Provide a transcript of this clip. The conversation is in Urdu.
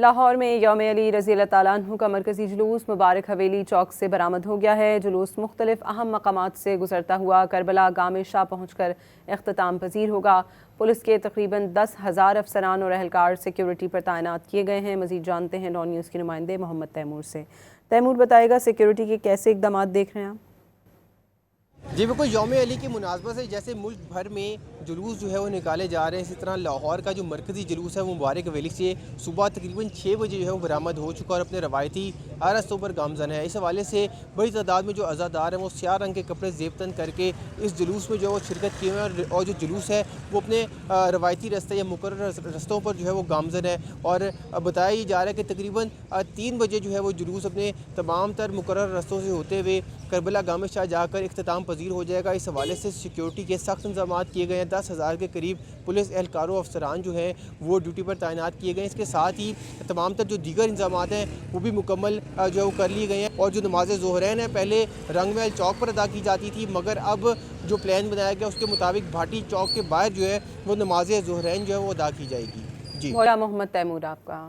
لاہور میں یوم علی رضی اللہ تعالیٰ عنہ کا مرکزی جلوس مبارک حویلی چوک سے برآمد ہو گیا ہے۔ جلوس مختلف اہم مقامات سے گزرتا ہوا کربلا گام شاہ پہنچ کر اختتام پذیر ہوگا۔ پولیس کے تقریباً 10,000 افسران اور اہلکار سیکیورٹی پر تعینات کیے گئے ہیں۔ مزید جانتے ہیں ڈان نیوز کے نمائندے محمد تیمور سے۔ تیمور بتائے گا سیکیورٹی کے کیسے اقدامات دیکھ رہے ہیں آپ؟ جی بالکل، یوم علی کی مناسبت سے جیسے ملک بھر میں جلوس جو ہے وہ نکالے جا رہے ہیں، اسی طرح لاہور کا جو مرکزی جلوس ہے وہ مبارک حویلی سے صبح تقریباً 6 بجے جو ہے وہ برآمد ہو چکا اور اپنے روایتی رستوں پر گامزن ہے۔ اس حوالے سے بڑی تعداد میں جو عزادار ہیں وہ سیاہ رنگ کے کپڑے زیب تن کر کے اس جلوس میں جو ہے وہ شرکت کیے ہوئے ہیں، اور جو جلوس ہے وہ اپنے روایتی رستے یا مقرر رستوں پر جو ہے وہ گامزن ہے، اور بتایا یہ جا رہا ہے کہ تقریباً 3 بجے جو ہے وہ جلوس اپنے تمام تر مقرر رستوں سے ہوتے ہوئے کربلا گام شاہ جا کر اختتام پذیر ہو جائے گا۔ اس حوالے سے سیکیورٹی کے سخت انتظامات کیے گئے ہیں۔ 10,000 کے قریب پولیس اہلکاروں افسران جو ہیں وہ ڈیوٹی پر تعینات کیے گئے ہیں۔ اس کے ساتھ ہی تمام تر جو دیگر انتظامات ہیں وہ بھی مکمل جو ہے وہ کر لیے گئے ہیں، اور جو نماز ظہرین ہے پہلے رنگ محل چوک پر ادا کی جاتی تھی، مگر اب جو پلان بنایا گیا اس کے مطابق بھاٹی چوک کے باہر جو ہے وہ نماز ظہرین جو ہے وہ ادا کی جائے گی۔ جی محمد تیمور آپ کا